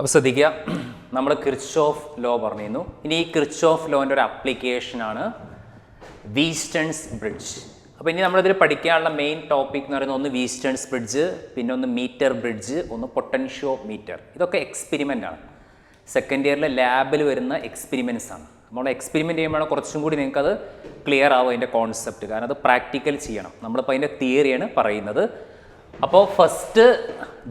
അപ്പോൾ ശ്രദ്ധിക്കുക, നമ്മൾ കിർച്ചോഫ് ലോ പറഞ്ഞിരുന്നു. ഇനി ഈ കിർച്ചോഫ് ലോൻ്റെ ഒരു ആപ്ലിക്കേഷനാണ് വീസ്റ്റേൺസ് ബ്രിഡ്ജ്. അപ്പോൾ ഇനി നമ്മളിതിൽ പഠിക്കാനുള്ള മെയിൻ ടോപ്പിക് എന്ന് പറയുന്നത് ഒന്ന് വീസ്റ്റേൺസ് ബ്രിഡ്ജ്, പിന്നെ ഒന്ന് മീറ്റർ ബ്രിഡ്ജ്, ഒന്ന് പൊട്ടൻഷ്യോ മീറ്റർ. ഇതൊക്കെ എക്സ്പെരിമെൻ്റ് ആണ്. സെക്കൻഡ് ഇയറിലെ ലാബിൽ വരുന്ന എക്സ്പെരിമെൻറ്റ്സ് ആണ്. നമ്മൾ എക്സ്പെരിമെൻറ്റ് ചെയ്യുമ്പോഴാണ് കുറച്ചും കൂടി നിങ്ങൾക്കത് ക്ലിയർ ആവും അതിൻ്റെ കോൺസെപ്റ്റ്. കാരണം അത് പ്രാക്ടിക്കൽ ചെയ്യണം. നമ്മളിപ്പോൾ അതിൻ്റെ തിയറിയാണ് പറയുന്നത്. അപ്പോൾ ഫസ്റ്റ്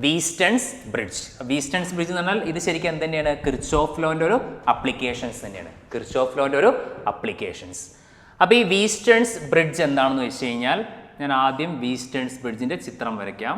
വീസ്റ്റേൺസ് ബ്രിഡ്ജ്. വീസ്റ്റേൺസ് ബ്രിഡ്ജ് എന്ന് പറഞ്ഞാൽ ഇത് ശരിക്കും എന്ത് തന്നെയാണ്? കിർച്ചോഫ് ലോൻ്റെ ഒരു അപ്ലിക്കേഷൻസ് തന്നെയാണ്. കിർച്ചോഫ് ലോൻ്റെ ഒരു അപ്ലിക്കേഷൻസ്. അപ്പോൾ ഈ വീസ്റ്റേൺസ് ബ്രിഡ്ജ് എന്താണെന്ന് വെച്ച് കഴിഞ്ഞാൽ, ഞാൻ ആദ്യം വീസ്റ്റേൺസ് ബ്രിഡ്ജിൻ്റെ ചിത്രം വരയ്ക്കാം.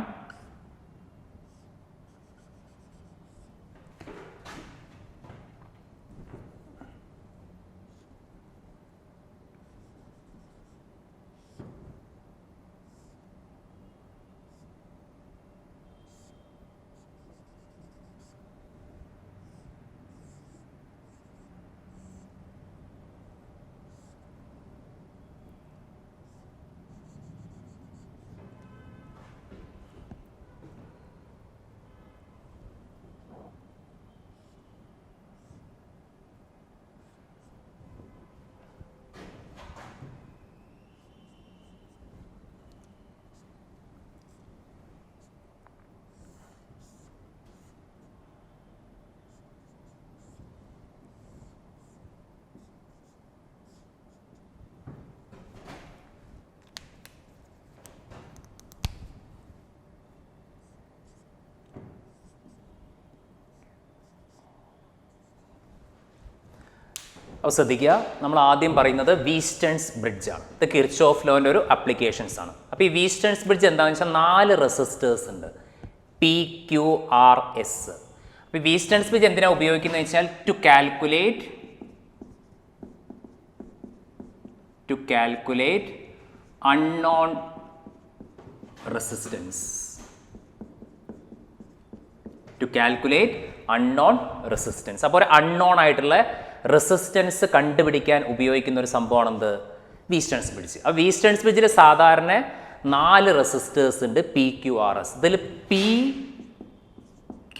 അപ്പോൾ ശ്രദ്ധിക്കുക, നമ്മൾ ആദ്യം പറയുന്നത് വീസ്റ്റേൺസ് ബ്രിഡ്ജ് ആണ്. ഇത് കിർച്ചോഫ് ലോൻ്റെ ഒരു അപ്ലിക്കേഷൻസ് ആണ്. അപ്പോൾ ഈ വീസ്റ്റേൺസ് ബ്രിഡ്ജ് എന്താണെന്ന് വെച്ചാൽ 4 റെസിസ്റ്റേഴ്സ് ഉണ്ട്, PQRS. അപ്പോൾ വീസ്റ്റേൺസ് ബ്രിഡ്ജ് എന്തിനാണ് ഉപയോഗിക്കുന്നത് വെച്ചാൽ ടു കാൽക്കുലേറ്റ് അൺനോൺ റെസിസ്റ്റൻസ്. അപ്പോൾ ഒരു അൺനോൺ ആയിട്ടുള്ള റെസിസ്റ്റൻസ് കണ്ടുപിടിക്കാൻ ഉപയോഗിക്കുന്ന ഒരു സംഭവമാണ് എന്ത്? വീസ്റ്റേൺസ് ബ്രിഡ്ജ്. ആ വീസ്റ്റേൺസ് ബ്രിഡ്ജിൽ സാധാരണ 4 റെസിസ്റ്റേഴ്സ് ഉണ്ട്, PQRS. ഇതിൽ P, Q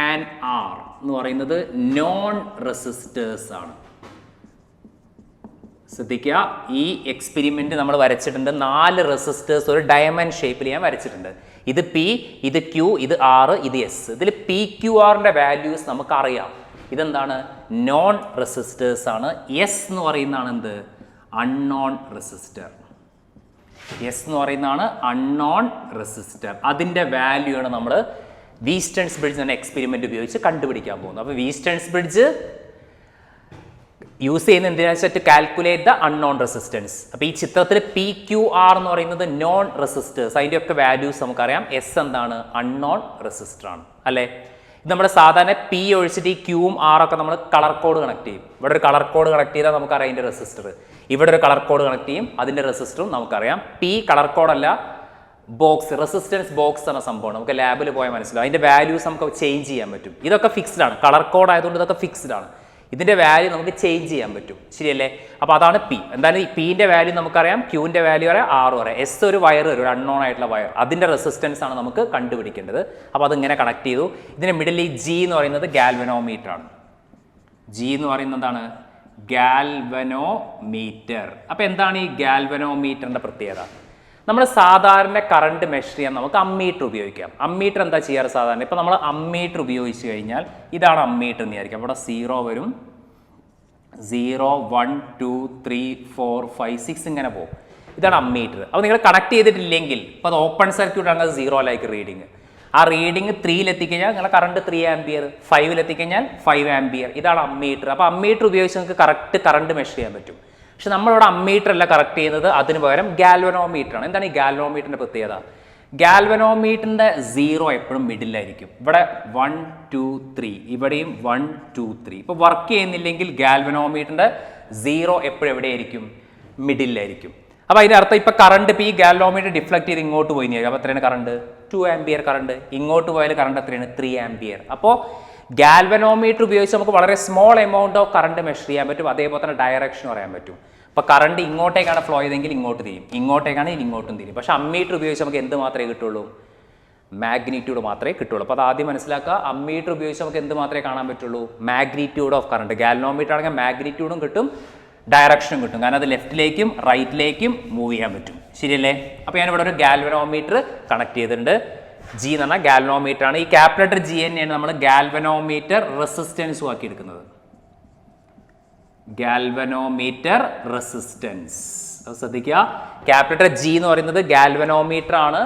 and R എന്ന് പറയുന്നത് നോൺ റെസിസ്റ്റേഴ്സ് ആണ്. ശ്രദ്ധിക്കുക, ഈ എക്സ്പെരിമെന്റ് നമ്മൾ വരച്ചിട്ടുണ്ട്. 4 റെസിസ്റ്റേഴ്സ് ഒരു ഡയമണ്ട് ഷേപ്പിൽ ഞാൻ വരച്ചിട്ടുണ്ട്. ഇത് P, ഇത് Q, ഇത് R, ഇത് S. ഇതിൽ PQRന്റെ വാല്യൂസ് നമുക്കറിയാം. ഇതെന്താണ്? നോൺ റെസിസ്റ്റേഴ്സ് ആണ്. എസ് എന്ന് പറയുന്നതാണ് എന്ത്? Unknown resistor. എസ് എന്ന് പറയുന്നതാണ് അൺനോൺ റെസിസ്റ്റർ. അതിൻ്റെ വാല്യൂ ആണ് നമ്മൾ വീസ്റ്റേൺസ് ബ്രിഡ്ജ് എന്ന എക്സ്പെരിമെന്റ് ഉപയോഗിച്ച് കണ്ടുപിടിക്കാൻ പോകുന്നത്. അപ്പോൾ വീസ്റ്റേൺസ് ബ്രിഡ്ജ് യൂസ് ചെയ്യുന്ന എന്തിനാണെന്ന് വെച്ചാൽ to calculate the unknown resistance. അപ്പോൾ ഈ ചിത്രത്തിൽ PQR എന്ന് പറയുന്നത് നോൺ റെസിസ്റ്റേഴ്സ്, അതിൻ്റെയൊക്കെ വാല്യൂസ് നമുക്കറിയാം. എസ് എന്താണ്? അൺനോൺ റെസിസ്റ്റർ ആണ്, അല്ലേ? ഇത് നമ്മുടെ സാധാരണ P ഒഴിച്ചിട്ട് ഈ Qയും R ഒക്കെ നമ്മൾ കളർ കോഡ് കണക്ട് ചെയ്യും. ഇവിടെ ഒരു കളർ കോഡ് കണക്ട് ചെയ്താൽ നമുക്കറിയാം അതിൻ്റെ റെസിസ്റ്റർ. ഇവിടെ ഒരു കളർ കോഡ് കണക്ട് ചെയ്യും, അതിൻ്റെ റെസിസ്റ്ററും നമുക്കറിയാം. P കളർ കോഡല്ല, ബോക്സ്, റെസിസ്റ്റൻസ് ബോക്സ് എന്ന സംഭവമാണ്. നമുക്ക് ലാബിൽ പോയാൽ മനസ്സിലാവും. അതിൻ്റെ വാല്യൂസ് നമുക്ക് ചേഞ്ച് ചെയ്യാൻ പറ്റും. ഇതൊക്കെ ഫിക്സ്ഡ് ആണ്. കളർ കോഡ് ആയതുകൊണ്ട് ഇതൊക്കെ ഫിക്സ്ഡ് ആണ്. ഇതിൻ്റെ വാല്യൂ നമുക്ക് ചേഞ്ച് ചെയ്യാൻ പറ്റും, ശരിയല്ലേ? അപ്പോൾ അതാണ് P. എന്തായാലും ഈ Pൻ്റെ വാല്യൂ നമുക്കറിയാം, Qൻ്റെ വാല്യൂ അറിയാം, R അറിയാം. എസ് ഒരു വയർ, ഒരു അൺനോൺ ആയിട്ടുള്ള വയർ, അതിൻ്റെ റെസിസ്റ്റൻസ് ആണ് നമുക്ക് കണ്ടുപിടിക്കേണ്ടത്. അപ്പോൾ അതിങ്ങനെ കണക്ട് ചെയ്തു. ഇതിൻ്റെ മിഡിൽ ഈ G എന്ന് പറയുന്നത് ഗാൽവനോമീറ്റർ ആണ്. G എന്ന് പറയുന്നത് എന്താണ്? ഗാൽവനോമീറ്റർ. അപ്പോൾ എന്താണ് ഈ ഗാൽവനോമീറ്ററിൻ്റെ പ്രത്യേകത? നമ്മൾ സാധാരണ കറണ്ട് മെഷർ ചെയ്യാൻ നമുക്ക് അമ്മീറ്റർ ഉപയോഗിക്കാം. അമ്മീറ്റർ എന്താ ചെയ്യാറ് സാധാരണ? ഇപ്പോൾ നമ്മൾ അമ്മീറ്റർ ഉപയോഗിച്ച് കഴിഞ്ഞാൽ, ഇതാണ് അമ്മീറ്റർ എന്ന് വിചാരിക്കാം. അവിടെ 0 വരും, 0, 1, 2, 3, 4, 5, 6 ഇങ്ങനെ പോകും. ഇതാണ് അമ്മീറ്റർ. അപ്പോൾ നിങ്ങൾ കണക്ട് ചെയ്തിട്ടില്ലെങ്കിൽ, ഇപ്പോൾ അത് ഓപ്പൺ സർക്യൂട്ട് ആണ്, 0 ലായിക്ക് റീഡിങ്. ആ റീഡിങ് 3 എത്തിക്കഴിഞ്ഞാൽ നിങ്ങളുടെ കറണ്ട് 3 ആംപിയർ, 5 എത്തിക്കഴിഞ്ഞാൽ 5 ആംപിയർ. ഇതാണ് അമ്മീറ്റർ. അപ്പോൾ അമ്മീറ്റർ ഉപയോഗിച്ച് നിങ്ങൾക്ക് കറക്റ്റ് കറണ്ട് മെഷർ ചെയ്യാൻ പറ്റും. പക്ഷെ നമ്മളിവിടെ അമ്മീറ്റർ അല്ല കറക്റ്റ് ചെയ്യുന്നത്, അതിന് പകരം ഗാൽവനോമീറ്റർ ആണ്. എന്താണ് ഈ ഗാൽവനോമീറ്ററിൻ്റെ പ്രത്യേകത? ഗാൽവനോമീറ്ററിൻ്റെ 0 എപ്പോഴും മിഡിലായിരിക്കും. ഇവിടെ 1, 2, 3, ഇവിടെയും 1, 2, 3. ഇപ്പോൾ വർക്ക് ചെയ്യുന്നില്ലെങ്കിൽ ഗാൽവനോമീറ്ററിൻ്റെ 0 എപ്പോഴും എവിടെയായിരിക്കും? മിഡിലായിരിക്കും. അപ്പോൾ അതിൻ്റെ അർത്ഥം ഇപ്പോൾ കറണ്ട് ഇപ്പോൾ ഈ ഗാൽവനോമീറ്റർ ഡിഫ്ലക്ട് ചെയ്ത് ഇങ്ങോട്ട് പോയി കഴിഞ്ഞാൽ അപ്പോൾ എത്രയാണ് കറണ്ട്? 2 ampere current. ഇങ്ങോട്ട് പോയാൽ കറണ്ട് എത്രയാണ്? 3 ആംപിയർ. അപ്പോൾ ഗാൽവനോമീറ്റർ ഉപയോഗിച്ച് നമുക്ക് വളരെ small amount of current measure ചെയ്യാൻ പറ്റും. അതേപോലെ തന്നെ ഡയറക്ഷൻ പറയാൻ പറ്റും. അപ്പോൾ കറണ്ട് ഇങ്ങോട്ടേക്കാണ് ഫ്ലോ ചെയ്തെങ്കിൽ ഇങ്ങോട്ട് തിരിയും, ഇങ്ങോട്ടേക്കാണെങ്കിൽ ഇങ്ങോട്ടും തിരിയും. പക്ഷേ അമ്മീറ്റർ ഉപയോഗിച്ച് നമുക്ക് എന്ത് മാത്രമേ കിട്ടുള്ളൂ? മാഗ്നിറ്റ്യൂഡ് മാത്രമേ കിട്ടുള്ളൂ. അപ്പോൾ അത് ആദ്യം മനസ്സിലാക്കുക. അമ്മീറ്റർ ഉപയോഗിച്ച് നമുക്ക് എന്ത് മാത്രമേ കാണാൻ പറ്റുള്ളൂ? Magnitude of current. ഗാൽവനോമീറ്റർ ആണെങ്കിൽ മാഗ്നിറ്റ്യൂഡും കിട്ടും, ഡയറക്ഷനും കിട്ടും. കാരണം അത് ലെഫ്റ്റിലേക്കും റൈറ്റിലേക്കും മൂവ് ചെയ്യാൻ പറ്റും. ശരിയല്ലേ? അപ്പോൾ ഞാനിവിടെ ഒരു ഗാൽവനോമീറ്റർ കണക്ട് ചെയ്തിട്ടുണ്ട്. ജി എന്ന് പറഞ്ഞാൽ ഗാൽവനോമീറ്റർ ആണ്. ഈ ക്യാപിറ്റൽ ജി തന്നെയാണ് നമ്മൾ ഗാൽവനോമീറ്റർ റെസിസ്റ്റൻസും ആക്കി എടുക്കുന്നത്. ഗാൽവനോമീറ്റർ റെസിസ്റ്റൻസ് ശ്രദ്ധിക്കുക. ക്യാപിറ്റൽ ജി എന്ന് പറയുന്നത് ഗാൽവനോമീറ്റർ ആണ്.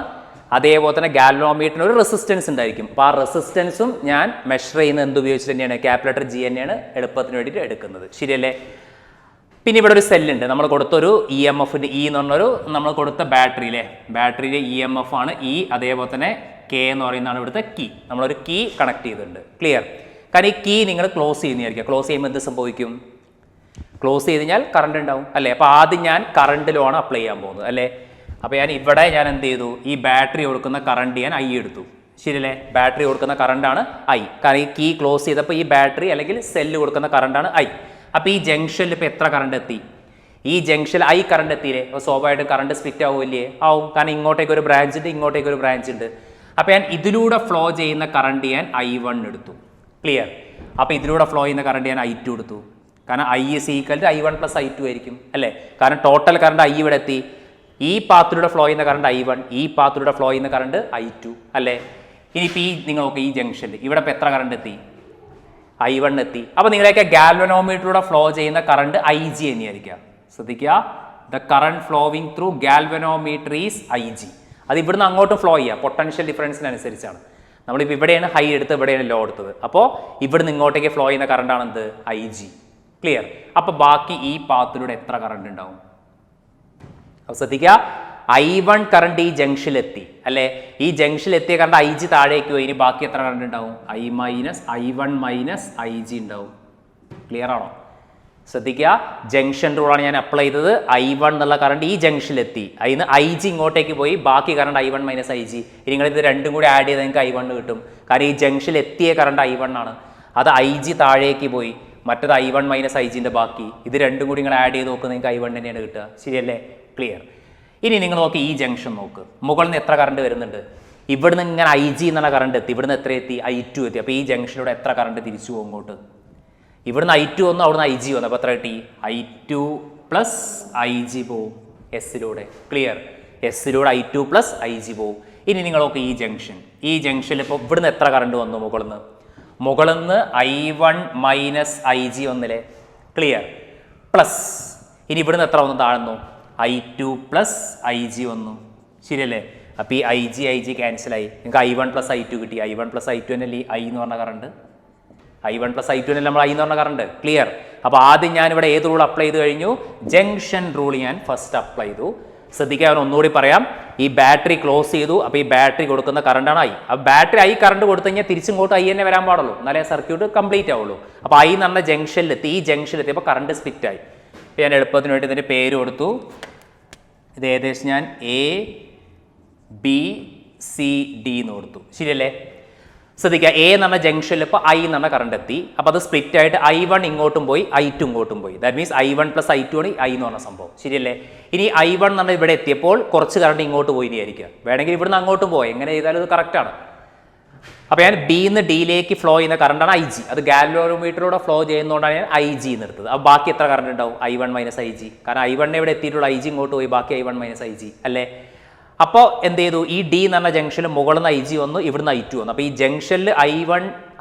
അതേപോലെ തന്നെ ഗാൽവനോമീറ്ററിന് ഒരു റെസിസ്റ്റൻസ് ഉണ്ടായിരിക്കും. അപ്പോൾ ആ റെസിസ്റ്റൻസും ഞാൻ മെഷർ ചെയ്യുന്നത് എന്തുപയോഗിച്ച് തന്നെയാണ്? ക്യാപിറ്റൽ ജി തന്നെയാണ് എളുപ്പത്തിന് വേണ്ടിയിട്ട് എടുക്കുന്നത്. ശരിയല്ലേ? പിന്നെ ഇവിടെ ഒരു സെല്ലുണ്ട്. നമ്മൾ കൊടുത്തൊരു ഇ എം എഫിൻ്റെ ഇ എന്ന് പറഞ്ഞൊരു നമ്മൾ കൊടുത്ത ബാറ്ററിയിലെ ബാറ്ററിയിലെ ഇ എം എഫ് ആണ് ഇ. അതേപോലെ തന്നെ കെ എന്ന് പറയുന്നതാണ് ഇവിടുത്തെ കീ. നമ്മളൊരു കീ കണക്ട് ചെയ്തിട്ടുണ്ട്. ക്ലിയർ? കാരണം ഈ കീ നിങ്ങൾ ക്ലോസ് ചെയ്യുന്നതായിരിക്കും. ക്ലോസ് ചെയ്യുമ്പോൾ എന്ത് സംഭവിക്കും? ക്ലോസ് ചെയ്ത് കഴിഞ്ഞാൽ കറണ്ട് ഉണ്ടാവും അല്ലേ? അപ്പോൾ ആദ്യം ഞാൻ കറണ്ട് ലോ ആണ് അപ്ലൈ ചെയ്യാൻ പോകുന്നത് അല്ലേ? അപ്പോൾ ഇവിടെ ഞാൻ എന്ത് ചെയ്തു? ഈ ബാറ്ററി കൊടുക്കുന്ന കറണ്ട് ഞാൻ ഐ എടുത്തു. ശരിയല്ലേ? ബാറ്ററി കൊടുക്കുന്ന കറണ്ടാണ് ഐ. കാരണം ഈ കീ ക്ലോസ് ചെയ്തപ്പോൾ ഈ ബാറ്ററി അല്ലെങ്കിൽ സെല്ല് കൊടുക്കുന്ന കറണ്ടാണ് ഐ. അപ്പോൾ ഈ ജംഗ്ഷനിൽ ഇപ്പോൾ എത്ര കറണ്ട് എത്തി? ഈ ജംഗ്ഷനിൽ ഐ കറണ്ട് എത്തിയില്ലേ? അപ്പോൾ സ്വാഭാവികമായിട്ടും കറണ്ട് സ്പ്ലിറ്റ് ആവുമല്ലേ? ആവും. കാരണം ഇങ്ങോട്ടേക്ക് ഒരു ബ്രാഞ്ച് ഉണ്ട്, ഇങ്ങോട്ടേക്ക് ഒരു ബ്രാഞ്ച് ഉണ്ട്. അപ്പോൾ ഞാൻ ഇതിലൂടെ ഫ്ലോ ചെയ്യുന്ന കറണ്ട് ഞാൻ I1 എടുത്തു. ക്ലിയർ? അപ്പോൾ ഇതിലൂടെ ഫ്ലോ ചെയ്യുന്ന കറണ്ട് ഞാൻ I2 എടുത്തു. കാരണം I is equal to I1 plus I2 ആയിരിക്കും അല്ലേ? കാരണം ടോട്ടൽ കറണ്ട് I ഇവിടെ എത്തി. ഈ പാത്തിലൂടെ ഫ്ലോ ചെയ്യുന്ന കറണ്ട് I1, ഈ പാത്തിലൂടെ ഫ്ലോ ചെയ്യുന്ന കറണ്ട് I2 അല്ലേ? ഇനിയിപ്പോൾ ഈ നിങ്ങൾ നോക്കുക, ഈ ജംഗ്ഷനിൽ ഇവിടെ ഇപ്പോൾ എത്ര കറണ്ട് എത്തി? I1 എത്തി. അപ്പോൾ നിങ്ങളെയൊക്കെ ഗാൽവനോമീറ്ററിലൂടെ ഫ്ലോ ചെയ്യുന്ന കറണ്ട് IG തന്നെയായിരിക്കാം. ശ്രദ്ധിക്കുക. The current flowing through galvanometer is IG. അത് ഇവിടുന്ന് അങ്ങോട്ടും ഫ്ലോ ചെയ്യുക പൊട്ടൻഷ്യൽ ഡിഫറൻസിനനുസരിച്ചാണ്. നമ്മളിപ്പോൾ ഇവിടെയാണ് ഹൈ എടുത്തത്, ഇവിടെയാണ് ലോ എടുത്തത്. അപ്പോൾ ഇവിടുന്ന് ഇങ്ങോട്ടേക്ക് ഫ്ലോ ചെയ്യുന്ന കറണ്ടാണ് എന്ത്? IG. ക്ലിയർ? അപ്പോൾ ബാക്കി ഈ പാത്തിലൂടെ എത്ര കറണ്ട് ഉണ്ടാവും? അപ്പോൾ ശ്രദ്ധിക്കുക. I1 കറണ്ട് ഈ ജംഗ്ഷനിൽ എത്തി അല്ലേ? ഈ ജംഗ്ഷനിൽ എത്തിയ കറണ്ട് IG താഴേക്ക് പോയി. ഇനി ബാക്കി എത്ര കറണ്ട് ഉണ്ടാവും? I1 മൈനസ് IG ഉണ്ടാവും. ക്ലിയർ ആണോ? ശ്രദ്ധിക്കുക. ജംഗ്ഷൻ റൂളാണ് ഞാൻ അപ്ലൈ ചെയ്തത്. I1 എന്നുള്ള കറണ്ട് ഈ ജംഗ്ഷനിൽ എത്തി. അതിന് IG ഇങ്ങോട്ടേക്ക് പോയി. ബാക്കി കറണ്ട് I1 മൈനസ് IG. ഇനി നിങ്ങൾ ഇത് രണ്ടും കൂടി ആഡ് ചെയ്താൽ നിങ്ങൾക്ക് I1 കിട്ടും. കാരണം ഈ ജംഗ്ഷനിൽ എത്തിയ കറണ്ട് I1 ആണ്. അത് IG താഴേക്ക് പോയി. മറ്റത് I1 മൈനസ് IGൻ്റെ ബാക്കി. ഇത് രണ്ടും കൂടി നിങ്ങൾ ആഡ് ചെയ്ത് നോക്കുന്നത് നിങ്ങൾക്ക് I1 തന്നെയാണ് കിട്ടുക. ശരിയല്ലേ? ക്ലിയർ? ഇനി നിങ്ങൾ നോക്കി ഈ ജംഗ്ഷൻ നോക്ക്. മുകളിൽ നിന്ന് എത്ര കറണ്ട് വരുന്നുണ്ട്? ഇവിടുന്ന് ഇങ്ങനെ IG എന്നുള്ള കറണ്ട് എത്തി. ഇവിടുന്ന് എത്ര എത്തി? I2 എത്തി. അപ്പോൾ ഈ ജംഗ്ഷനിലൂടെ എത്ര കറണ്ട് തിരിച്ചു പോകും ഇങ്ങോട്ട്? ഇവിടുന്ന് I2 വന്നു, അവിടുന്ന് IG വന്നു. അപ്പോൾ എത്ര കിട്ടി? I2 പ്ലസ് IG പോവും എസ്സിലൂടെ. ക്ലിയർ? എസ്സിലൂടെ I2 പ്ലസ് IG പോവും. ഇനി നിങ്ങൾ നോക്കി ഈ ജംഗ്ഷൻ. ഈ ജംഗ്ഷനിൽ ഇപ്പോൾ ഇവിടുന്ന് എത്ര കറണ്ട് വന്നു? മുകളിൽ നിന്ന് I1 മൈനസ് IG വന്നില്ലേ? ക്ലിയർ? പ്ലസ് ഇനി ഇവിടുന്ന് എത്ര വന്നു? താഴ്ന്നു I2 പ്ലസ് IG വന്നു. ശരിയല്ലേ? അപ്പോൾ ഈ IG ക്യാൻസലായി. നിങ്ങൾക്ക് I1 പ്ലസ് I2 കിട്ടി. I1 പ്ലസ് I2 എന്നല്ലേ I എന്ന് പറഞ്ഞ കറണ്ട്? I1 പ്ലസ് I2 എന്നല്ലേ നമ്മൾ I എന്ന് പറഞ്ഞ കറണ്ട്? ക്ലിയർ? അപ്പോൾ ആദ്യം ഞാനിവിടെ ഏത് റൂൾ അപ്ലൈ ചെയ്ത് കഴിഞ്ഞു? ജംഗ്ഷൻ റൂൾ ഞാൻ ഫസ്റ്റ് അപ്ലൈ ചെയ്തു. ശ്രദ്ധിക്കാൻ ഒന്നുകൂടി പറയാം. ഈ ബാറ്ററി ക്ലോസ് ചെയ്തു. അപ്പോൾ ഈ ബാറ്ററി കൊടുക്കുന്ന കറണ്ടാണ് I. അപ്പോൾ ബാറ്ററി I കറണ്ട് കൊടുത്തു കഴിഞ്ഞാൽ തിരിച്ചിങ്ങോട്ട് I തന്നെ വരാൻ പാടുള്ളൂ, എന്നാലേ സർക്യൂട്ട് കംപ്ലീറ്റ് ആവുള്ളൂ. അപ്പോൾ I എന്ന് പറഞ്ഞ ജംഗ്ഷനിലെത്തി. ഈ ജംഗ്ഷനിലെത്തിയപ്പോൾ കറണ്ട് സ്പ്ലിറ്റ് ആയി. അപ്പോൾ ഞാൻ എളുപ്പത്തിന് വേണ്ടി ഇതിൻ്റെ പേര് കൊടുത്തു. ഇത് ഏകദേശം ഞാൻ ABCD എന്ന് കൊടുത്തു. ശരിയല്ലേ? ശ്രദ്ധിക്കുക. A എന്ന് പറഞ്ഞ ജംഗ്ഷനിൽ ഇപ്പോൾ I എന്ന് പറഞ്ഞ കറണ്ട് എത്തി. അപ്പോൾ അത് സ്പ്ലിറ്റ് ആയിട്ട് I1 ഇങ്ങോട്ടും പോയി, I2 ഇങ്ങോട്ടും പോയി. That means I1 plus I2 ആണ് I എന്ന് പറഞ്ഞ സംഭവം. ശരിയല്ലേ? ഇനി I1 എന്ന് പറഞ്ഞാൽ ഇവിടെ എത്തിയപ്പോൾ കുറച്ച് കറണ്ട് ഇങ്ങോട്ട് പോയി വിചാരിക്കുക. വേണമെങ്കിൽ ഇവിടുന്ന് അങ്ങോട്ടും പോയി. എങ്ങനെ ചെയ്താലും ഇത് കറക്റ്റാണ്. അപ്പോൾ ഞാൻ B നിന്ന് Dയിലേക്ക് ഫ്ലോ ചെയ്യുന്ന കറണ്ടാണ് IG. അത് ഗാൽവനോമീറ്ററിലൂടെ ഫ്ലോ ചെയ്യുന്നതുകൊണ്ടാണ് ഞാൻ IG എന്ന് എടുത്തത്. അപ്പോൾ ബാക്കി എത്ര കറണ്ട് ഉണ്ടാവും? I1 minus IG. കാരണം I1 ഇവിടെ എത്തിയിട്ടുള്ള IG ഇങ്ങോട്ട് പോയി, ബാക്കി I1 മൈനസ് IG അല്ലേ? അപ്പോൾ എന്ത് ചെയ്തു? ഈ D എന്ന് പറഞ്ഞ ജംഗ്ഷനിൽ മുകളിൽ നിന്ന് IG വന്നു, ഇവിടുന്ന് I2 വന്നു. അപ്പോൾ ഈ ജംഗ്ഷനിൽ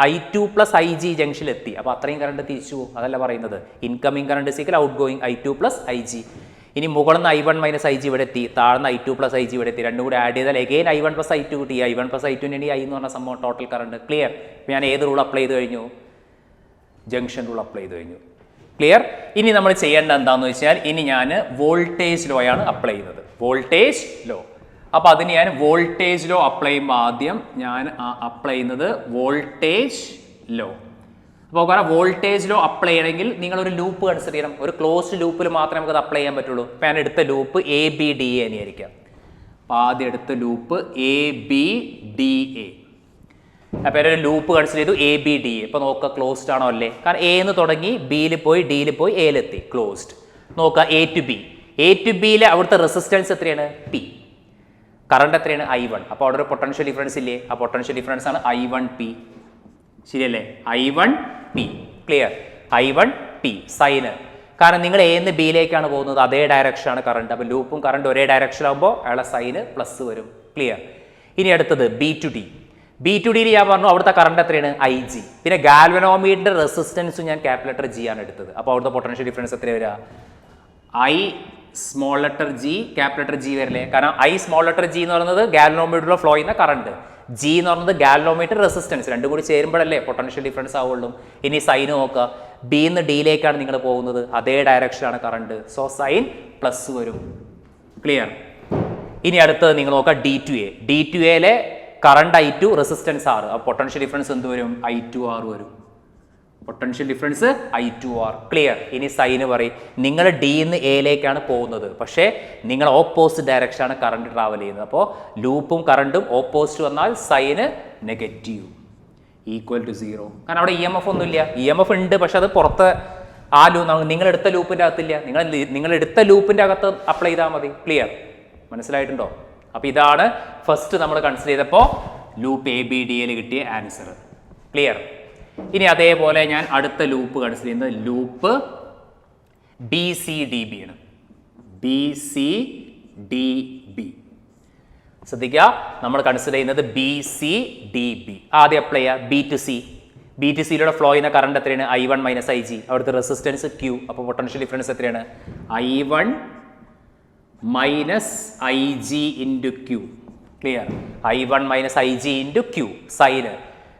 I2 പ്ലസ് IG ജംഗ്ഷനിൽ എത്തി. അപ്പോൾ അത്രയും കറണ്ട് തിരിച്ചു പോകും. അതല്ല പറയുന്നത്. Incoming current is equal outgoing I2 plus IG. ഇനി മുകളിൽ നിന്ന് I1 മൈനസ് IG ഇവിടെ എത്തി, താഴ്ന്ന I2 പ്ലസ് IG ഇവിടെ എത്തി. രണ്ടും കൂടി ആഡ് ചെയ്താൽ എഗെയിൻ I1 പ്ലസ് I2 കിട്ടി. I1 പ്ലസ് I2 I എന്ന് പറഞ്ഞ സംഭവം ടോട്ടൽ കറണ്ട്. ക്ലിയർ? ഞാൻ ഏത് റൂൾ അപ്ലൈ ചെയ്ത് കഴിഞ്ഞു? ജംഗ്ഷൻ റൂൾ അപ്ലൈ ചെയ്ത് കഴിഞ്ഞു. ക്ലിയർ? ഇനി നമ്മൾ ചെയ്യേണ്ടത് എന്താണെന്ന് വെച്ചാൽ, ഇനി ഞാൻ വോൾട്ടേജ് ലോ ആണ് അപ്ലൈ ചെയ്യുന്നത്. Voltage law. അപ്പോൾ അതിന് ഞാൻ വോൾട്ടേജ് ലോ അപ്ലൈ ചെയ്യുമ്പോൾ ആദ്യം ഞാൻ അപ്ലൈ ചെയ്യുന്നത് വോൾട്ടേജ് ലോ. അപ്പോൾ കാരണം വോൾട്ടേജ് ലോ അപ്ലൈ ചെയ്യണമെങ്കിൽ നിങ്ങളൊരു ലൂപ്പ് കൺസിഡർ ചെയ്യണം. ഒരു ക്ലോസ്ഡ് ലൂപ്പിൽ മാത്രമേ നമുക്കത് അപ്ലൈ ചെയ്യാൻ പറ്റുള്ളൂ. അപ്പോൾ ഞാൻ എടുത്ത ലൂപ്പ് ABDA തന്നെയായിരിക്കാം. അപ്പോൾ ആദ്യം എടുത്ത ലൂപ്പ് ABDA. അപ്പോൾ ഒരു ലൂപ്പ് കൺസിഡർ ചെയ്തു ABDA. ഇപ്പോൾ നോക്കുക ക്ലോസ്ഡ് ആണോ അല്ലേ? കാരണം A എന്ന് തുടങ്ങി Bയിൽ പോയി Dയിൽ പോയി Aയിലെത്തി, ക്ലോസ്ഡ്. നോക്കുക A to B. A to Bയിലെ അവിടുത്തെ റെസിസ്റ്റൻസ് എത്രയാണ്? P. കറണ്ട് എത്രയാണ് I1. അപ്പോൾ അവിടെ ഒരു പൊട്ടൻഷ്യൽ ഡിഫറൻസ് ഇല്ലേ? ആ പൊട്ടൻഷ്യൽ ഡിഫറൻസ് ആണ് I1P. ശരിയല്ലേ? I1P. ക്ലിയർ? I1P sign. കാരണം നിങ്ങൾ എന്ന് ബിയിലേക്കാണ് പോകുന്നത്, അതേ ഡയറക്ഷനാണ് കറണ്ട്. അപ്പോൾ ലൂപ്പും കറണ്ട് ഒരേ ഡയറക്ഷൻ ആകുമ്പോൾ അയാളെ സൈന് പ്ലസ് വരും. ക്ലിയർ? ഇനി അടുത്തത് B to D. B to D ഞാൻ പറഞ്ഞു അവിടുത്തെ കറണ്ട് എത്രയാണ്? IG. പിന്നെ ഗാൽവനോമീറ്ററിന്റെ റെസിസ്റ്റൻസും ഞാൻ ക്യാപിറ്റൽ G ആണ് എടുത്തത്. അപ്പോൾ അവിടുത്തെ പൊട്ടൻഷ്യൽ ഡിഫറൻസ് എത്ര വരിക? I small letter G capital G വരില്ലേ? കാരണം I സ്മോൾ ലെറ്റർ G എന്ന് പറയുന്നത് ഗാൽവനോമീറ്ററിൽ ഫ്ലോ ചെയ്യുന്ന കറണ്ട്, G എന്ന് പറയുന്നത് ഗാൽവനോമീറ്റർ റെസിസ്റ്റൻസ്. രണ്ടും കൂടി ചേരുമ്പോഴല്ലേ പൊട്ടൻഷ്യൽ ഡിഫറൻസ് ആവുള്ളൂ. ഇനി സൈന് നോക്കുക, B നിന്ന് ഡിയിലേക്കാണ് നിങ്ങൾ പോകുന്നത്, അതേ ഡയറക്ഷനാണ് കറണ്ട്. സോ സൈൻ പ്ലസ് വരും. ക്ലിയർ? ഇനി അടുത്തത് നിങ്ങൾ നോക്കുക D2A. D2Aയിലെ കറണ്ട് I2, റെസിസ്റ്റൻസ് R. അപ്പോൾ പൊട്ടൻഷ്യൽ ഡിഫറൻസ് എന്ത് വരും? I2R വരും. Potential difference I2R. ക്ലിയർ? ഇനി സൈന് പറയും, നിങ്ങൾ ഡിന്ന് എയിലേക്കാണ് പോകുന്നത്, പക്ഷേ നിങ്ങൾ ഓപ്പോസിറ്റ് ഡയറക്ഷനാണ് കറണ്ട് ട്രാവൽ ചെയ്യുന്നത്. അപ്പോൾ ലൂപ്പും കറണ്ടും ഓപ്പോസിറ്റ് വന്നാൽ സൈന് നെഗറ്റീവ് ഈക്വൽ ടു 0. കാരണം അവിടെ EMF ഒന്നുമില്ല. EMF ഉണ്ട്, പക്ഷെ അത് പുറത്ത് ആ നിങ്ങളെടുത്ത ലൂപ്പിൻ്റെ അകത്തില്ല. നിങ്ങളെടുത്ത ലൂപ്പിൻ്റെ അകത്ത് അപ്ലൈ ചെയ്താൽ മതി. ക്ലിയർ? മനസ്സിലായിട്ടുണ്ടോ? അപ്പോൾ ഇതാണ് ഫസ്റ്റ് നമ്മൾ കൺസിഡർ ചെയ്തപ്പോൾ ലൂപ്പ് ABDയിൽ കിട്ടിയ ആൻസർ. ക്ലിയർ? ഇനി അതേപോലെ ഞാൻ അടുത്ത ലൂപ്പ് കൺസിഡർ ചെയ്യുന്നത് ലൂപ്പ് BCDB ആണ്. BCDB ശ്രദ്ധിക്കുക, നമ്മൾ കൺസിഡർ ചെയ്യുന്നത് BCDB. ആദ്യം അപ്ലൈ ചെയ്യുക B to C. B to Cയിലൂടെ ഫ്ലോ ചെയ്യുന്ന കറണ്ട് എത്രയാണ്? I1 minus IG. അവിടുത്തെ റെസിസ്റ്റൻസ് Q. അപ്പോൾ പൊട്ടൻഷ്യൽ ഡിഫറൻസ് എത്രയാണ്? I1 minus IG into Q. Clear? I1 minus IG into Q. Sign.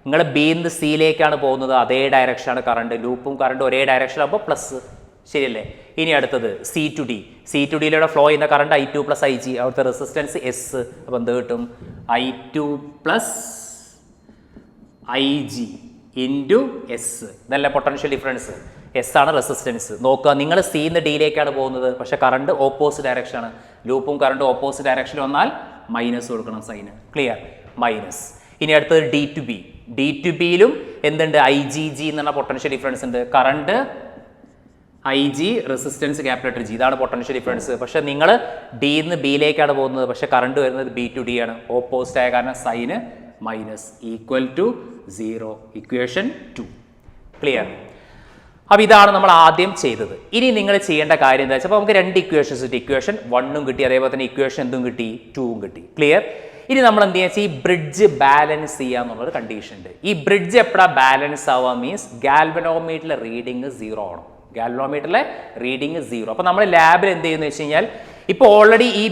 നിങ്ങൾ ബിന്ന് സിയിലേക്കാണ് പോകുന്നത്, അതേ ഡയറക്ഷനാണ് കറണ്ട്, ലൂപ്പും കറണ്ട് ഒരേ ഡയറക്ഷൻ ആകുമ്പോൾ പ്ലസ്. ശരിയല്ലേ? ഇനി അടുത്തത് C to D. C to Dയിലൂടെ ഫ്ലോ ചെയ്യുന്ന കറണ്ട് I2 പ്ലസ് IG. അവിടുത്തെ റെസിസ്റ്റൻസ് S. അപ്പോൾ എന്ത് കിട്ടും? I2 plus IG into S. ഇതല്ല പൊട്ടൻഷ്യൽ ഡിഫറൻസ്. S ആണ് റെസിസ്റ്റൻസ്. നോക്കുക, നിങ്ങൾ സിന്ന് ഡിയിലേക്കാണ് പോകുന്നത്, പക്ഷേ കറണ്ട് ഓപ്പോസിറ്റ് ഡയറക്ഷനാണ്. ലൂപ്പും കറണ്ട് ഓപ്പോസിറ്റ് ഡയറക്ഷൻ വന്നാൽ മൈനസ് കൊടുക്കണം സൈന്. ക്ലിയർ? മൈനസ്. ഇനി അടുത്തത് D to B. D to Bയിലും എന്തുണ്ട്? IgG എന്നുള്ള പൊട്ടൻഷ്യൽ ഡിഫറൻസ് ഉണ്ട്. Current IG, resistance capital G. ഇതാണ് പൊട്ടൻഷ്യൽ ഡിഫറൻസ്. പക്ഷെ നിങ്ങൾ ഡിന്ന് ബിയിലേക്കാണ് പോകുന്നത്, പക്ഷെ കറണ്ട് വരുന്നത് B to D ആണ്. ഓപ്പോസിറ്റ് ആയ കാരണം sign minus equal to 0. Equation 2. Clear? അപ്പോൾ ഇതാണ് നമ്മൾ ആദ്യം ചെയ്തത്. ഇനി നിങ്ങൾ ചെയ്യേണ്ട കാര്യം എന്താ വെച്ചാൽ, അപ്പോൾ നമുക്ക് 2 ഇക്വേഷൻസ് കിട്ടി. ഇക്വേഷൻ 1 കിട്ടി, അതേപോലെ തന്നെ ഇക്വേഷൻ എന്തും കിട്ടി? 2 കിട്ടി. ക്ലിയർ? ഇനി നമ്മൾ എന്ത് ചെയ്യുക? ഈ ബ്രിഡ്ജ് ബാലൻസ് ചെയ്യുക എന്നുള്ളൊരു കണ്ടീഷൻ ഉണ്ട്. ഈ ബ്രിഡ്ജ് എപ്പോഴാണ് ബാലൻസ് ആവുക? മീൻസ് ഗാൽവനോമീറ്ററിലെ റീഡിങ് 0 ആണ്. ഗാൽവനോമീറ്ററിലെ റീഡിങ് 0. അപ്പോൾ നമ്മൾ ലാബിൽ എന്ത് ചെയ്യുന്നത് വെച്ച് കഴിഞ്ഞാൽ, ഇപ്പോൾ ഓൾറെഡി ഈ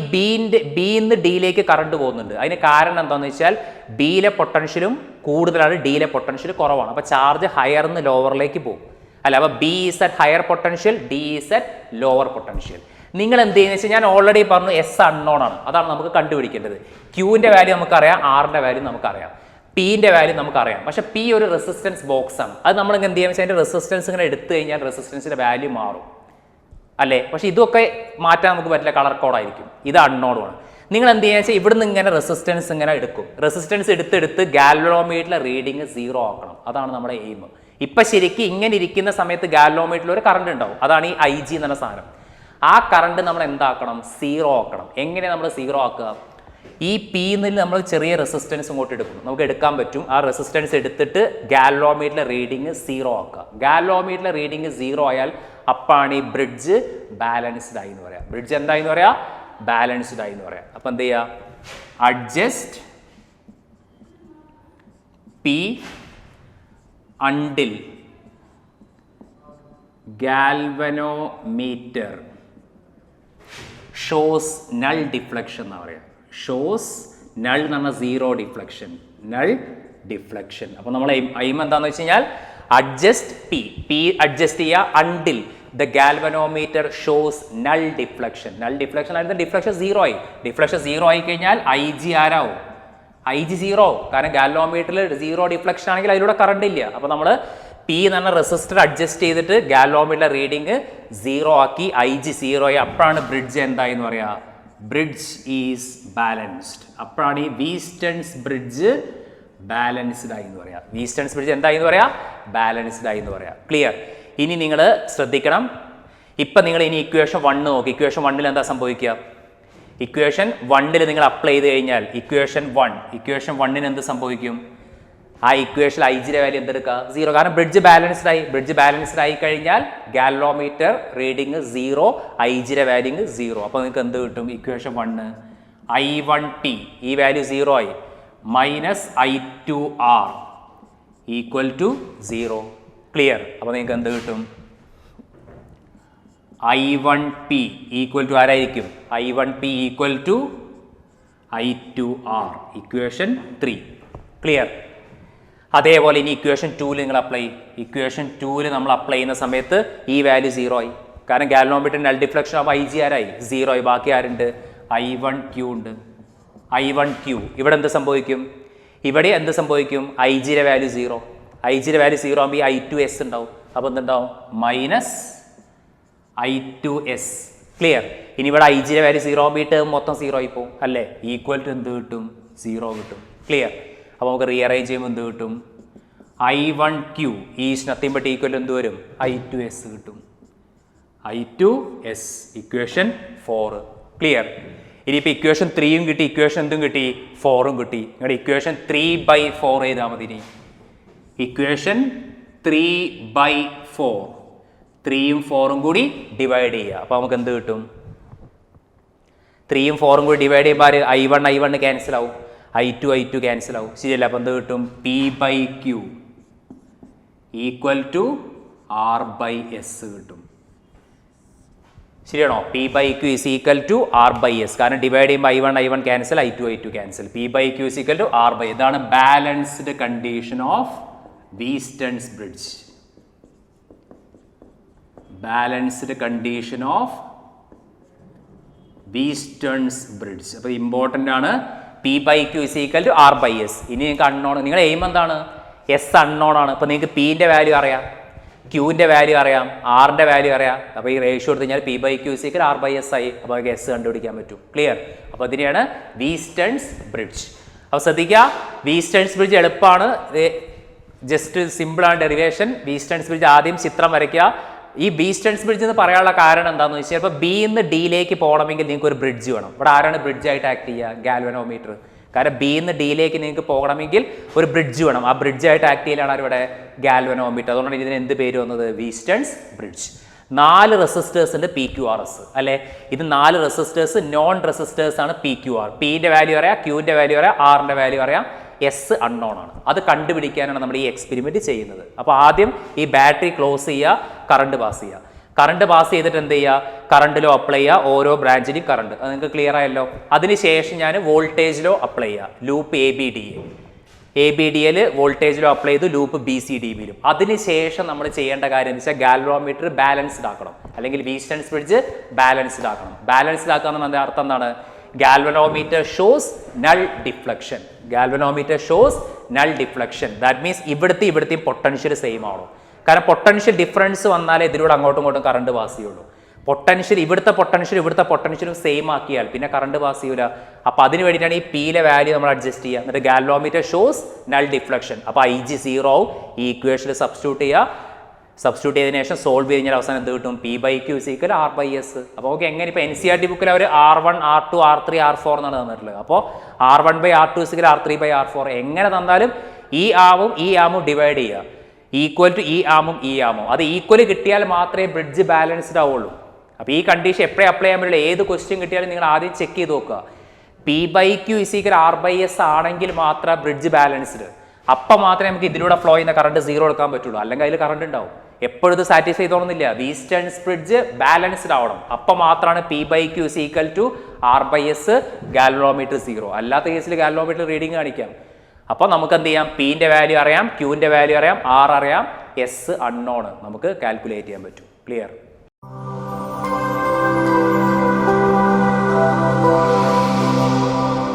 ബിന്ന് ഡിയിലേക്ക് കറണ്ട് പോകുന്നുണ്ട്. അതിന് കാരണം എന്താണെന്ന് വെച്ചാൽ ബിയിലെ പൊട്ടൻഷ്യലും കൂടുതലാണ്, ഡിയിലെ പൊട്ടൻഷ്യൽ കുറവാണ്. അപ്പോൾ ചാർജ് ഹയർന്ന് ലോവറിലേക്ക് പോകും. അല്ല, അപ്പോൾ B is at higher potential, D is at lower potential. നിങ്ങൾ എന്ത് ചെയ്യുന്നത് വെച്ചാൽ, ഞാൻ ഓൾറെഡി പറഞ്ഞു S അൺനോൺ ആണ്. അതാണ് നമുക്ക് കണ്ടുപിടിക്കേണ്ടത്. Qൻ്റെ വാല്യൂ നമുക്കറിയാം, Rൻ്റെ വാല്യൂ നമുക്കറിയാം, Pൻ്റെ വാല്യൂ നമുക്കറിയാം. പക്ഷേ P ഒരു റെസിസ്റ്റൻസ് ബോക്സ് ആണ്. അത് നമ്മൾ എന്ത് ചെയ്യാന്ന് വെച്ചാൽ അതിൻ്റെ റെസിസ്റ്റൻസ് ഇങ്ങനെ എടുത്തു കഴിഞ്ഞാൽ റെസിസ്റ്റൻസിൻ്റെ വാല്യൂ മാറും അല്ലേ? പക്ഷേ ഇതൊക്കെ മാറ്റാൻ നമുക്ക് പറ്റില്ല, കളർ കോഡായിരിക്കും. ഇത് അൺനോണുമാണ്. നിങ്ങൾ എന്ത് ചെയ്യുക വെച്ചാൽ ഇവിടുന്ന് ഇങ്ങനെ റെസിസ്റ്റൻസ് ഇങ്ങനെ എടുക്കും. റെസിസ്റ്റൻസ് എടുത്തെടുത്ത് ഗാൽവനോമീറ്ററിലെ റീഡിങ് 0 ആക്കണം. അതാണ് നമ്മുടെ എയിം. ഇപ്പം ശരിക്കും ഇങ്ങനെ ഇരിക്കുന്ന സമയത്ത് ഗാൽവനോമീറ്ററിൽ ഒരു കറണ്ട് ഉണ്ടാവും. അതാണ് ഈ IG എന്ന സാധനം. ആ കറണ്ട് നമ്മൾ എന്താക്കണം? 0 ആക്കണം. എങ്ങനെ നമ്മൾ 0 ആക്കുക? ഈ Pന്നിൽ നമ്മൾ ചെറിയ റെസിസ്റ്റൻസ് ഇങ്ങോട്ട് എടുക്കും. നമുക്ക് എടുക്കാൻ പറ്റും. ആ റെസിസ്റ്റൻസ് എടുത്തിട്ട് ഗാൽവനോമീറ്ററിലെ റീഡിങ് 0 ആക്കുക. ഗാൽവനോമീറ്ററിലെ റീഡിങ് 0 ആയാൽ അപ്പാണ് ഈ ബ്രിഡ്ജ് ബാലൻസ്ഡ് ആയി എന്ന് പറയാം. ബ്രിഡ്ജ് എന്തായി എന്ന് പറയാം? ബാലൻസ്ഡ് ആയി എന്ന് പറയാം. അപ്പം എന്ത് ചെയ്യുക? Adjust P until galvanometer shows null deflection എന്നാ പറയാം. ഷോസ് നൾ എന്ന് പറഞ്ഞാൽ 0 ഡിഫ്ലക്ഷൻ, നൾ ഡിഫ്ലക്ഷൻ. അപ്പോൾ നമ്മൾ എയിം എന്താണെന്ന് വെച്ച് കഴിഞ്ഞാൽ അഡ്ജസ്റ്റ് P അഡ്ജസ്റ്റ് ചെയ്യുക until the galvanometer shows null deflection. Null deflection ആയിരുന്നു ഡിഫ്ലക്ഷൻ 0 ആയി. ഡിഫ്ലക്ഷൻ 0 ആയി കഴിഞ്ഞാൽ IG ആരാവും? IG 0 ആവും. കാരണം ഗാൽവനോമീറ്ററിൽ 0 ഡിഫ്ലക്ഷൻ ആണെങ്കിൽ അതിലൂടെ കറണ്ട് ഇല്ല. അപ്പോൾ നമ്മൾ P എന്ന് പറഞ്ഞ റെസിസ്റ്റർ അഡ്ജസ്റ്റ് ചെയ്തിട്ട് ഗാൽവനോമീറ്ററിലെ റീഡിങ് 0 ആക്കി, IG 0 ആയി. അപ്പോഴാണ് ബ്രിഡ്ജ് എന്തായി എന്ന് പറയാ? Bridge is balanced. അപ്പോഴാണ് ഈ വീസ്റ്റൺസ് ബ്രിഡ്ജ് ബാലൻസ്ഡ് ആയി എന്ന് പറയാം. വീസ്റ്റൺസ് ബ്രിഡ്ജ് എന്തായി എന്ന് പറയാം? ബാലൻസ്ഡ് ആയി എന്ന് പറയാം. ക്ലിയർ? ഇനി നിങ്ങൾ ശ്രദ്ധിക്കണം. ഇപ്പം നിങ്ങൾ ഇനി ഇക്വേഷൻ 1 നോക്കി. ഇക്വേഷൻ 1ൽ എന്താ സംഭവിക്കുക? ഇക്വേഷൻ 1 നിങ്ങൾ അപ്ലൈ ചെയ്ത് കഴിഞ്ഞാൽ ഇക്വേഷൻ 1 എന്ത് സംഭവിക്കും? ആ ഇക്വേഷൻ ഐജിയുടെ വാല്യൂ എന്തെടുക്കുക? 0. കാരണം ബ്രിഡ്ജ് ബാലൻസ്ഡ് ആയി കഴിഞ്ഞാൽ ഗാൽവനോമീറ്റർ റീഡിങ് 0, ഐജിയുടെ വാല്യൂ 0. അപ്പോൾ നിങ്ങൾക്ക് എന്ത് കിട്ടും? ഇക്വേഷൻ 1 I1T ഈ വാല്യൂ 0 ആയി minus I2R equal to 0. Clear? അപ്പോൾ നിങ്ങൾക്ക് എന്ത് കിട്ടും? I1P ഈക്വൽ ടു ആരായിരിക്കും? I1P equal to I2R equation 3. Clear? അതേപോലെ ഇനി ഇക്വേഷൻ 2 നിങ്ങൾ അപ്ലൈ ചെയ്യും. ഇക്വേഷൻ 2 നമ്മൾ അപ്ലൈ ചെയ്യുന്ന സമയത്ത് ഈ വാല്യൂ 0 ആയി. കാരണം ഗാൽവനോമീറ്റർ നൾ ഡിഫ്ലക്ഷൻ ആകുമ്പോൾ IG ആരായി? 0 ആയി. ബാക്കി ആരുണ്ട്? I1Q ഉണ്ട്. I1Q ഇവിടെ എന്ത് സംഭവിക്കും? ഇവിടെ എന്ത് സംഭവിക്കും? ഐജിയുടെ വാല്യൂ 0. ഐജിയുടെ വാല്യൂ 0 ആകുമ്പോൾ ഈ I2S ഉണ്ടാവും. അപ്പോൾ എന്തുണ്ടാവും? Minus I2S. ക്ലിയർ? ഇനി ഇവിടെ ഐജിയുടെ വാല്യൂ 0 ആകുമ്പോൾ ഈ ടേം മൊത്തം 0 ആയി പോകും അല്ലേ? ഈക്വൽ ടു എന്ത് കിട്ടും? 0 കിട്ടും. ക്ലിയർ? അപ്പോൾ നമുക്ക് റീഅറേഞ്ച് ചെയ്യുമ്പോൾ എന്ത് കിട്ടും? I1Q is nothing but equal എന്ത് വരും? I2S കിട്ടും. I2S equation 4. ക്ലിയർ? ഇനിയിപ്പോൾ ഇക്വേഷൻ 3 കിട്ടി, ഇക്വേഷൻ എന്തും കിട്ടി? 4 കിട്ടി. നിങ്ങളുടെ ഇക്വേഷൻ 3/4 ചെയ്താൽ മതി. ഇനി ഇക്വേഷൻ 3/4 3ഉം 4ഉം കൂടി ഡിവൈഡ് ചെയ്യുക. അപ്പോൾ നമുക്ക് എന്ത് കിട്ടും? 3ഉം 4ഉം കൂടി ഡിവൈഡ് ചെയ്യുമ്പോൾ I1 ക്യാൻസൽ ആവും, I2 ക്യാൻസൽ ആവും. ശരിയല്ല? അപ്പോൾ എന്ത് കിട്ടും? P/Q ഈക്വൽ ടു R/S കിട്ടും. ശരിയാണോ? P/Q is equal to R/S. കാരണം ഡിവൈഡ് ചെയ്യുമ്പോൾ I1 cancel, I2 cancel. P/Q is equal to R/S. ഇതാണ് balanced condition of Wheatstone's bridge. Balanced condition of Wheatstone's bridge. അപ്പോൾ ഇമ്പോർട്ടൻ്റ് ആണ്. P/Q is equal to R/S. ഇനി നിങ്ങൾക്ക് unknown, നിങ്ങളുടെ aim എന്താണ്? S unknown ആണ്. അപ്പോൾ നിങ്ങൾക്ക് Pൻ്റെ വാല്യൂ അറിയാം, Qൻ്റെ വാല്യൂ അറിയാം, Rൻ്റെ വാല്യൂ അറിയാം. അപ്പോൾ ഈ റേഷ്യോ എടുത്ത് കഴിഞ്ഞാൽ P/Q ഈസ് ഈക്വൽ R/S ആയി. അപ്പോൾ നമുക്ക് എസ് കണ്ടുപിടിക്കാൻ പറ്റും. ക്ലിയർ? അപ്പോൾ ഇതിനെയാണ് വീസ്റ്റൺസ് ബ്രിഡ്ജ്. അപ്പോൾ ശ്രദ്ധിക്കുക, വീസ്റ്റൺസ് ബ്രിഡ്ജ് എളുപ്പമാണ്. ജസ്റ്റ് സിമ്പിളാണ് ഡെറിവേഷൻ. വീസ്റ്റൺസ് ബ്രിഡ്ജ് ആദ്യം ചിത്രം വരയ്ക്കുക. ഈ വീസ്റ്റൺസ് ബ്രിഡ്ജ് എന്ന് പറയാനുള്ള കാരണം എന്താണെന്ന് വെച്ചാൽ ഇപ്പോൾ ബി നിന്ന് ഡിയിലേക്ക് പോകണമെങ്കിൽ നിങ്ങൾക്ക് ഒരു ബ്രിഡ്ജ് വേണം. ഇവിടെ ആരാണ് ബ്രിഡ്ജായിട്ട് ആക്ട് ചെയ്യുക? ഗാൽവനോമീറ്റർ. കാരണം ബി നിന്ന് ഡിയിലേക്ക് നിങ്ങൾക്ക് പോകണമെങ്കിൽ ഒരു ബ്രിഡ്ജ് വേണം. ആ ബ്രിഡ്ജായിട്ട് ആക്ട് ചെയ്യലാണ് ഇവിടെ ഗാൽവനോമീറ്റർ. അതുകൊണ്ടാണ് ഇതിന് എന്ത് പേര് വന്നത്? Wheatstone's bridge. 4 റെസിസ്റ്റേഴ്സ് ഉണ്ട് PQRS അല്ലേ? ഇത് 4 റെസിസ്റ്റേഴ്സ് നോൺ റെസിസ്റ്റേഴ്സ് ആണ് PQR. Pൻ്റെ വാല്യൂ അറിയാം, Qൻ്റെ വാല്യൂ അറിയാം, Rൻ്റെ വാല്യൂ അറിയാം, എസ് അൺനോൺ ആണ്. അത് കണ്ടുപിടിക്കാനാണ് നമ്മൾ ഈ എക്സ്പെരിമെൻറ്റ് ചെയ്യുന്നത്. അപ്പോൾ ആദ്യം ഈ ബാറ്ററി ക്ലോസ് ചെയ്യുക, കറണ്ട് പാസ് ചെയ്യുക. കറണ്ട് പാസ് ചെയ്തിട്ട് എന്ത് ചെയ്യുക? കറണ്ട് ലോ അപ്ലൈ ചെയ്യുക. ഓരോ ബ്രാഞ്ചിലും കറണ്ട്. അത് നിങ്ങൾക്ക് ക്ലിയർ ആയല്ലോ. അതിനുശേഷം ഞാൻ വോൾട്ടേജ് ലോ അപ്ലൈ ചെയ്യുക. Loop ABDL voltage law apply ചെയ്തു, ലൂപ്പ് BCDBയിലും. അതിനുശേഷം നമ്മൾ ചെയ്യേണ്ട കാര്യം എന്ന് വെച്ചാൽ ഗാൽവനോമീറ്റർ ബാലൻസ്ഡ് ആക്കണം, അല്ലെങ്കിൽ വീസ്റ്റൺസ് ബ്രിഡ്ജ് ബാലൻസ്ഡ് ആക്കണം. ബാലൻസ്ഡ് ആക്കുക എന്നതിൻ്റെ അർത്ഥം എന്താണ്? Galvanometer shows null deflection. Galvanometer shows null deflection. That means ഇവിടുത്തെയും പൊട്ടൻഷ്യൽ സെയിം ആണോ? കാരണം പൊട്ടൻഷ്യൽ ഡിഫറൻസ് വന്നാലേ ഇതിലൂടെ അങ്ങോട്ടും ഇങ്ങോട്ടും കറണ്ട് പാസ് ചെയ്യുള്ളൂ. ഇവിടുത്തെ പൊട്ടൻഷ്യലും സെയിം ആക്കിയാൽ പിന്നെ കറണ്ട് പാസ് ചെയ്യൂല. അപ്പോൾ അതിന് വേണ്ടിയിട്ടാണ് ഈ Pയിലെ വാല്യൂ നമ്മൾ അഡ്ജസ്റ്റ് ചെയ്യുക. എന്നിട്ട് ഗാൽവനോമീറ്റർ ഷോസ് നൾ ഡിഫ്ലക്ഷൻ. അപ്പോൾ IG 0 ആവും. ഈ ഇക്വേഷനിൽ സബ്സ്റ്റിറ്റ്യൂട്ട് ചെയ്തതിനു ശേഷം സോൾവ് ചെയ്ത് കഴിഞ്ഞാൽ അവസാനം എന്ത് കിട്ടും? P/Q is equal R/S. അപ്പോൾ നമുക്ക് എങ്ങനെ ഇപ്പോൾ NCERT ബുക്കിൽ അവർ R1, R2, R3, R4 എന്നാണ് തന്നിട്ടുള്ളത്. അപ്പോൾ R1/R2 ഈസ് ഈക്വൽ R3/R4 എങ്ങനെ തന്നാലും ഈ ആമും ഡിവൈഡ് ചെയ്യുക. ഈക്വൽ ടു ഈ ആമും. അത് ഈക്വൽ കിട്ടിയാൽ മാത്രമേ ബ്രിഡ്ജ് ബാലൻസ്ഡ് ആവുള്ളൂ. അപ്പോൾ ഈ കണ്ടീഷൻ എപ്പോഴും അപ്ലൈ ചെയ്യാൻ പറ്റില്ല. ഏത് ക്വസ്റ്റ്യൻ കിട്ടിയാലും നിങ്ങൾ ആദ്യം ചെക്ക് ചെയ്ത് നോക്കുക. P/Q ഈസ് ഈക്വൽ R/S ആണെങ്കിൽ മാത്രം ബ്രിഡ്ജ് ബാലൻസ്ഡ്. അപ്പം മാത്രമേ നമുക്ക് ഇതിലൂടെ ഫ്ലോ ചെയ്യുന്ന കറണ്ട് 0 എടുക്കാൻ പറ്റുള്ളൂ. അല്ലെങ്കിൽ അതിൽ കറണ്ട് ഉണ്ടാവും. എപ്പോഴും ഇത് സാറ്റിസ്ഫൈ ചെയ്തോണമെന്നില്ല. വീസ്റ്റൺസ് ബ്രിഡ്ജ് ബാലൻസ്ഡ് ആവണം. അപ്പം മാത്രമാണ് P/Q is equal to R/S, galvanometer 0. അല്ലാത്ത കേസിൽ ഗാൽവനോമീറ്റർ റീഡിങ് കാണിക്കാം. അപ്പോൾ നമുക്ക് എന്ത് ചെയ്യാം? Pൻ്റെ വാല്യൂ അറിയാം, Qൻ്റെ വാല്യൂ അറിയാം, R അറിയാം, എസ് അൺനോൺ നമുക്ക് കാൽക്കുലേറ്റ് ചെയ്യാൻ പറ്റും. ക്ലിയർ?